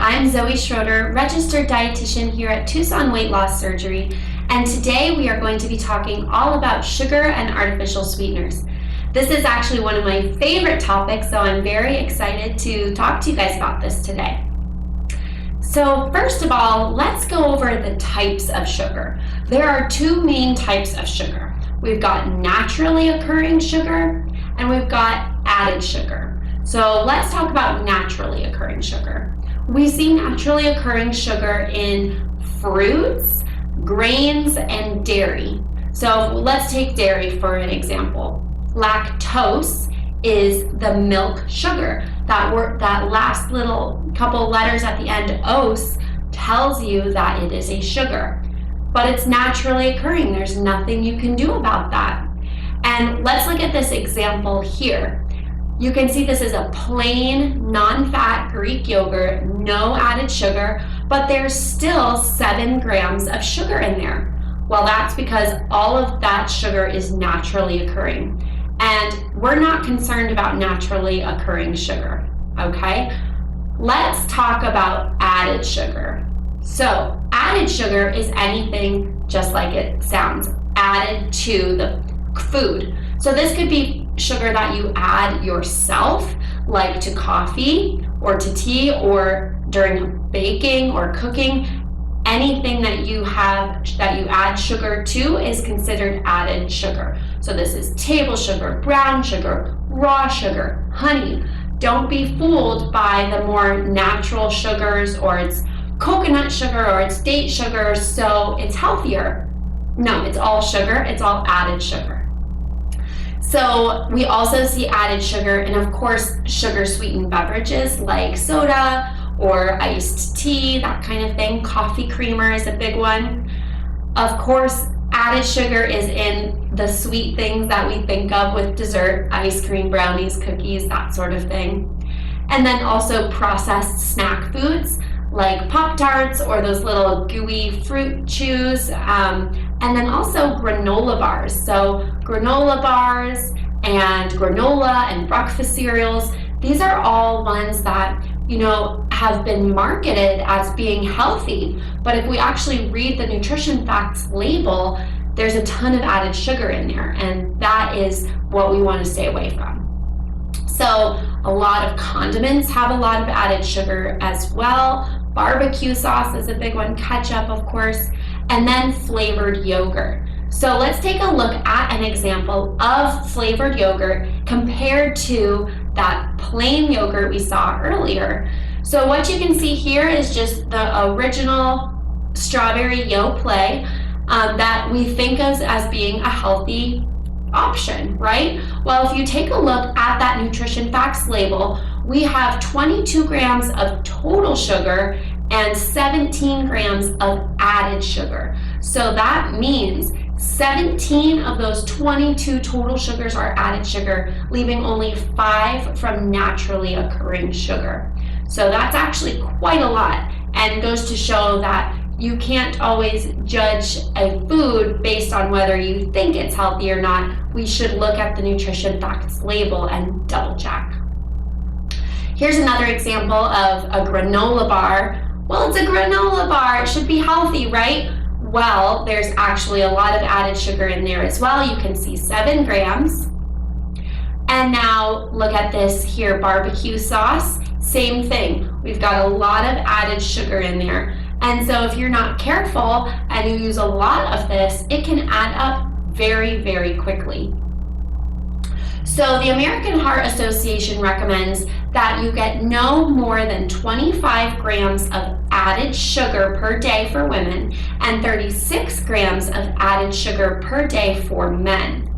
I'm Zoë Schroeder, Registered Dietitian here at Tucson Weight Loss Surgery, and today we are going to be talking all about sugar and artificial sweeteners. This is actually one of my favorite topics, so I'm very excited to talk to you guys about this today. So first of all, let's go over the types of sugar. There are two main types of sugar. We've got naturally occurring sugar, and we've got added sugar. So let's talk about naturally occurring sugar. We see naturally occurring sugar in fruits, grains, and dairy. So let's take dairy for an example. Lactose is the milk sugar. That last little couple letters at the end, ose, tells you that it is a sugar. But it's naturally occurring. There's nothing you can do about that. And let's look at this example here. You can see this is a plain, non-fat Greek yogurt, no added sugar, but there's still 7 grams of sugar in there. Well, that's because all of that sugar is naturally occurring. And we're not concerned about naturally occurring sugar, okay? Let's talk about added sugar. So, added sugar is anything just like it sounds, added to the food. So this could be sugar that you add yourself, like to coffee or to tea or during baking or cooking. Anything that you add sugar to is considered added sugar. So this is table sugar, brown sugar, raw sugar, honey. Don't be fooled by the more natural sugars, or it's coconut sugar or it's date sugar, so it's healthier. No, it's all sugar, it's all added sugar. So we also see added sugar in, of course, sugar sweetened beverages like soda or iced tea, that kind of thing. Coffee creamer is a big one. Of course, added sugar is in the sweet things that we think of with dessert, ice cream, brownies, cookies, that sort of thing. And then also processed snack foods like Pop-Tarts or those little gooey fruit chews, and then also granola bars. So granola bars and granola and breakfast cereals, these are all ones that, have been marketed as being healthy. But if we actually read the nutrition facts label, there's a ton of added sugar in there, and that is what we want to stay away from. So a lot of condiments have a lot of added sugar as well. Barbecue sauce is a big one, ketchup, of course, and then flavored yogurt. So let's take a look at an example of flavored yogurt compared to that plain yogurt we saw earlier. So what you can see here is just the original strawberry Yoplait that we think of as being a healthy option, right? Well, if you take a look at that nutrition facts label, we have 22 grams of total sugar and 17 grams of added sugar. So that means 17 of those 22 total sugars are added sugar, leaving only 5 from naturally occurring sugar. So that's actually quite a lot, and goes to show that you can't always judge a food based on whether you think it's healthy or not. We should look at the nutrition facts label and double check. Here's another example of a granola bar. Well, it's a granola bar, it should be healthy, right? Well, there's actually a lot of added sugar in there as well. You can see 7 grams. And now look at this here, barbecue sauce, same thing. We've got a lot of added sugar in there. And so if you're not careful and you use a lot of this, it can add up very, very quickly. So the American Heart Association recommends that you get no more than 25 grams of added sugar per day for women and 36 grams of added sugar per day for men.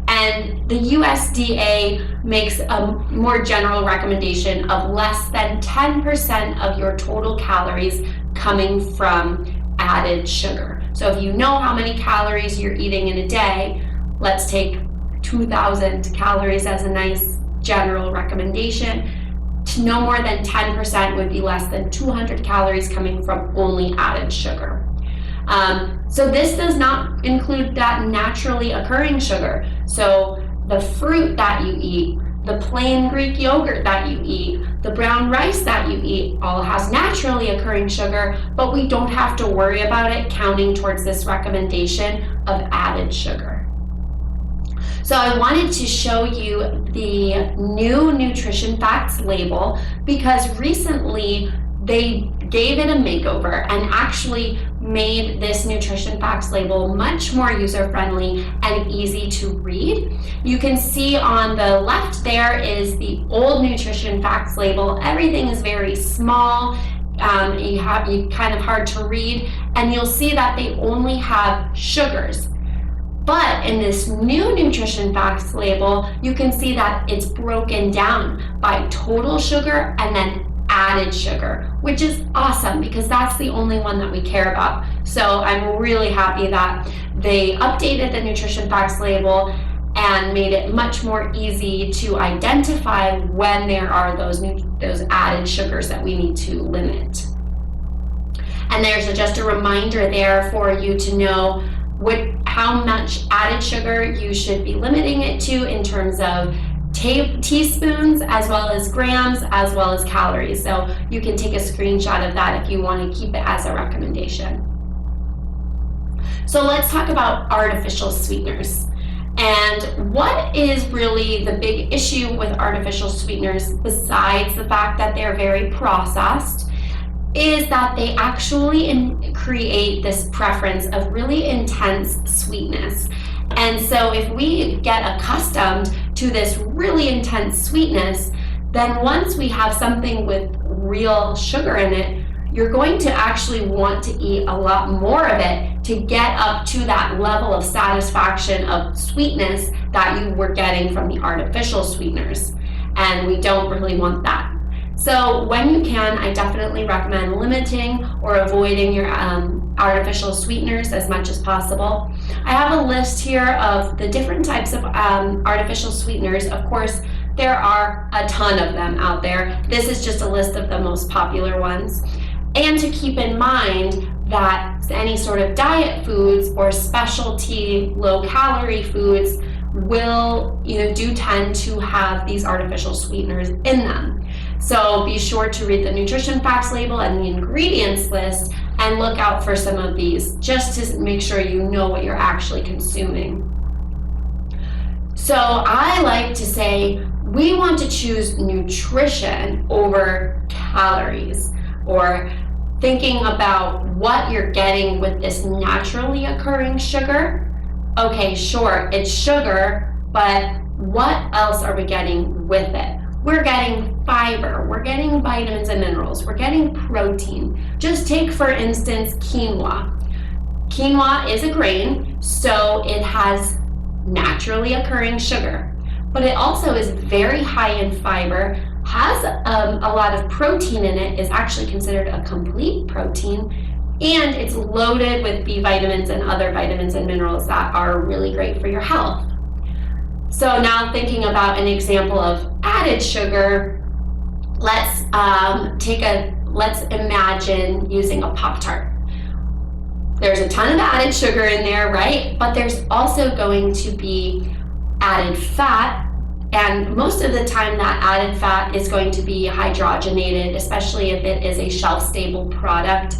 And the USDA makes a more general recommendation of less than 10% of your total calories coming from added sugar. So if you know how many calories you're eating in a day, let's take 2,000 calories as a nice general recommendation. No more than 10% would be less than 200 calories coming from only added sugar. So this does not include that naturally occurring sugar. So the fruit that you eat, the plain Greek yogurt that you eat, The brown rice that you eat all has naturally occurring sugar, but we don't have to worry about it counting towards this recommendation of added sugar. So I wanted to show you the new nutrition facts label because recently they gave it a makeover and actually made this nutrition facts label much more user-friendly and easy to read. You can see on the left there is the old nutrition facts label. Everything is very small, you kind of hard to read, and you'll see that they only have sugars. But in this new nutrition facts label, you can see that it's broken down by total sugar and then added sugar, which is awesome because that's the only one that we care about. So I'm really happy that they updated the nutrition facts label and made it much more easy to identify when there are those added sugars that we need to limit. And there's just a reminder there for you to know how much added sugar you should be limiting it to in terms of teaspoons, as well as grams, as well as calories. So you can take a screenshot of that if you want to keep it as a recommendation. So let's talk about artificial sweeteners. And what is really the big issue with artificial sweeteners, besides the fact that they're very processed, is that they actually create this preference of really intense sweetness. And so if we get accustomed to this really intense sweetness, then once we have something with real sugar in it, you're going to actually want to eat a lot more of it to get up to that level of satisfaction of sweetness that you were getting from the artificial sweeteners. And we don't really want that. So when you can, I definitely recommend limiting or avoiding your artificial sweeteners as much as possible. I have a list here of the different types of artificial sweeteners. Of course, there are a ton of them out there. This is just a list of the most popular ones. And to keep in mind that any sort of diet foods or specialty low-calorie foods will, do tend to have these artificial sweeteners in them. So be sure to read the nutrition facts label and the ingredients list and look out for some of these just to make sure you know what you're actually consuming. So I like to say we want to choose nutrition over calories, or thinking about what you're getting with this naturally occurring sugar. Okay, sure, it's sugar, but what else are we getting with it? We're getting fiber, we're getting vitamins and minerals, we're getting protein. Just take, for instance, quinoa. Quinoa is a grain, so it has naturally occurring sugar, but it also is very high in fiber, has a lot of protein in it, is actually considered a complete protein, and it's loaded with B vitamins and other vitamins and minerals that are really great for your health. So now thinking about an example of added sugar, let's imagine using a Pop-Tart. There's a ton of added sugar in there, right? But there's also going to be added fat, and most of the time that added fat is going to be hydrogenated, especially if it is a shelf-stable product.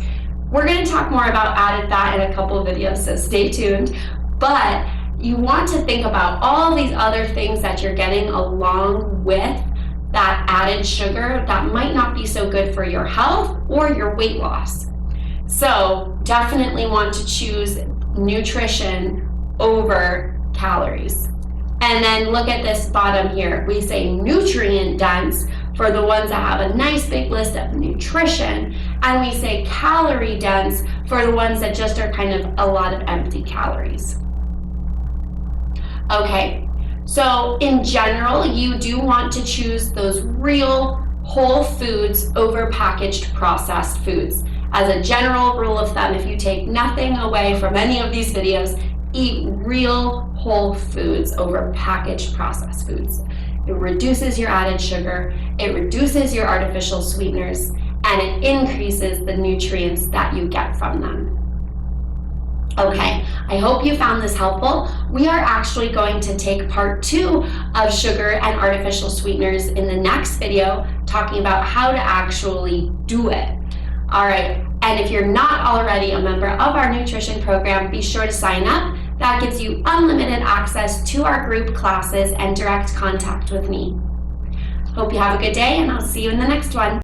We're going to talk more about added fat in a couple of videos, so stay tuned. But you want to think about all these other things that you're getting along with that added sugar that might not be so good for your health or your weight loss. So definitely want to choose nutrition over calories. And then look at this bottom here. We say nutrient dense for the ones that have a nice big list of nutrition, and we say calorie dense for the ones that just are kind of a lot of empty calories. Okay, so in general, you do want to choose those real whole foods over packaged processed foods. As a general rule of thumb, if you take nothing away from any of these videos, eat real whole foods over packaged processed foods. It reduces your added sugar, it reduces your artificial sweeteners, and it increases the nutrients that you get from them. Okay, I hope you found this helpful. We are actually going to take part 2 of sugar and artificial sweeteners in the next video, talking about how to actually do it. All right, and if you're not already a member of our nutrition program, be sure to sign up. That gives you unlimited access to our group classes and direct contact with me. Hope you have a good day, and I'll see you in the next one.